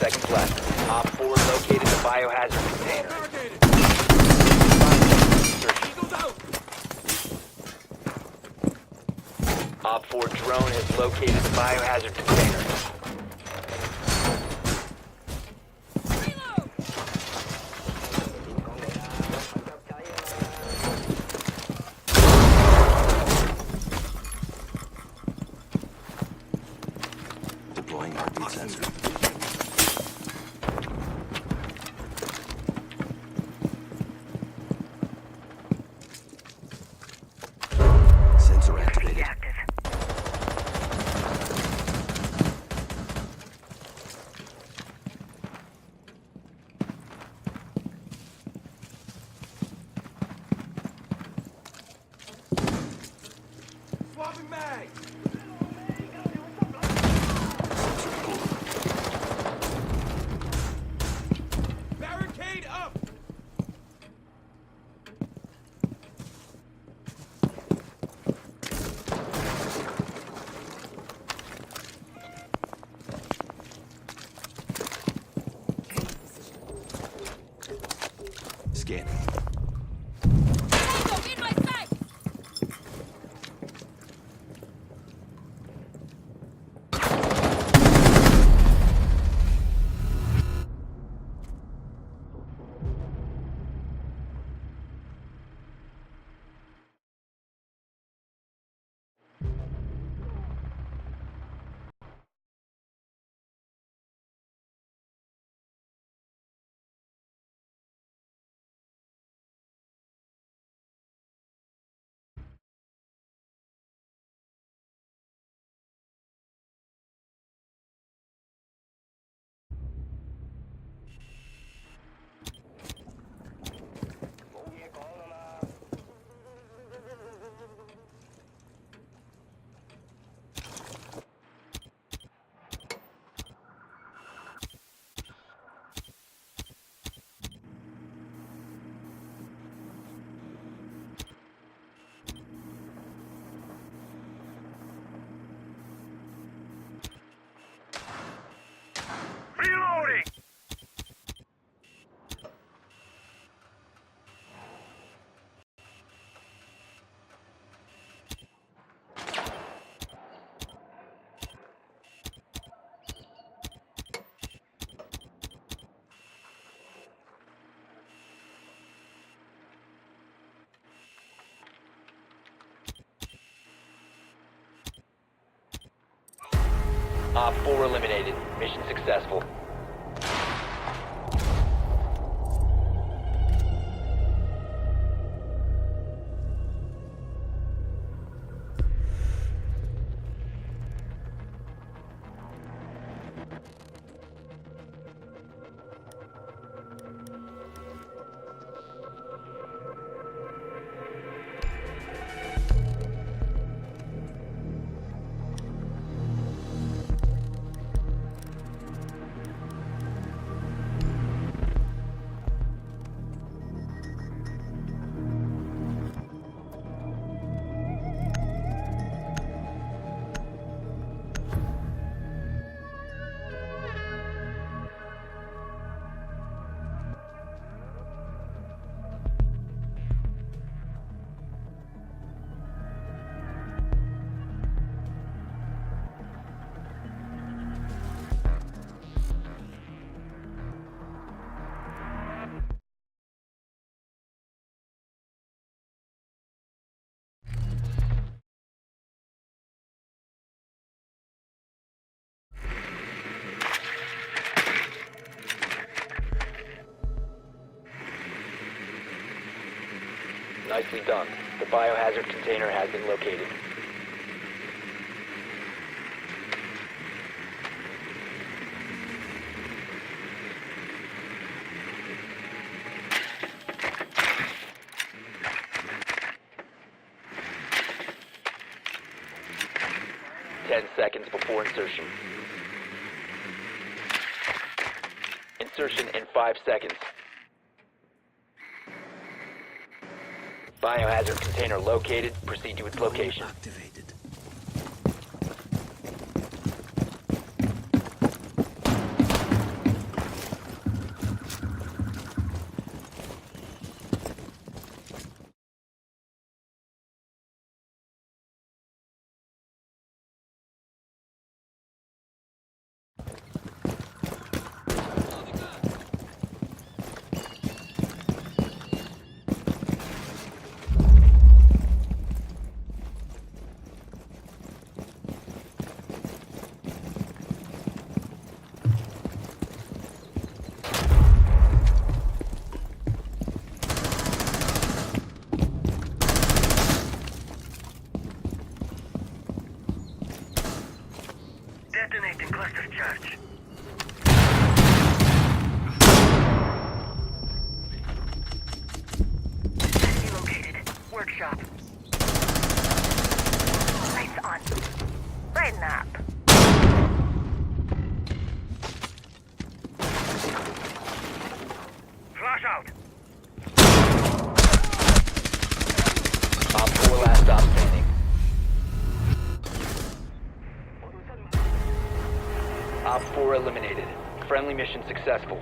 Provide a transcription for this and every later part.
seconds left. Op 4 located the biohazard container. Op 4 drone has located the biohazard container. Deploying heartbeat sensor. Sensor activated. Swapping mag! Sensor pulled. Barricade up! Scanning. Tango in my sight! Reloading! Op 4 eliminated. Mission successful. Nicely done. The biohazard container has been located. Ten seconds before insertion. Insertion in 5 seconds. Biohazard container located. Proceed to its location. Activated. shot. Lights on. Brighten up. Flash out. Op 4 last stop standing. Op 4 eliminated. Friendly mission successful.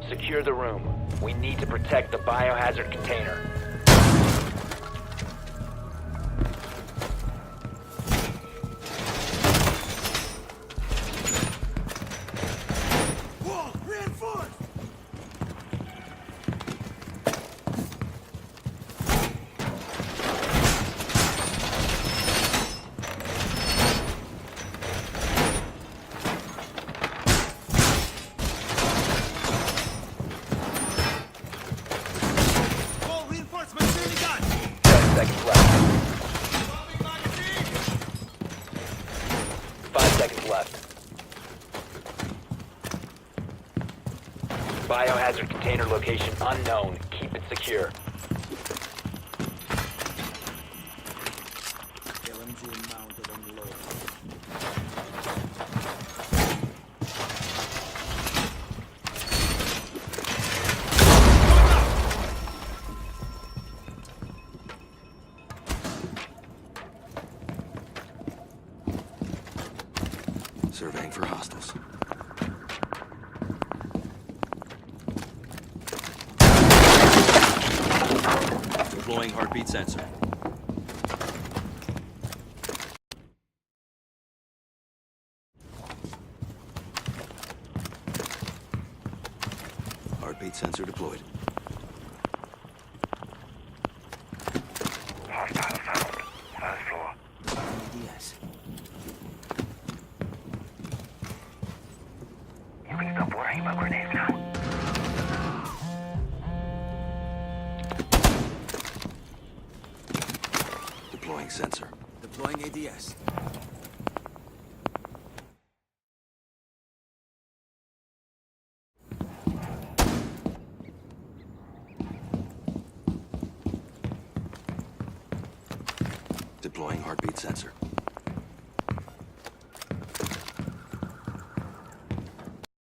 Secure the room. We need to protect the biohazard container. Wall, reinforced! Wall, reinforcements nearly done! 10 seconds left. Bombing magazine! 5 seconds left. Biohazard container location unknown. Keep it secure. LMG mounted on low. Surveying for hostiles. Deploying heartbeat sensor. Heartbeat sensor deployed. Hostile found. First floor. Yes. You can stop worrying about grenades now. Deploying sensor. Deploying ADS. Deploying heartbeat sensor.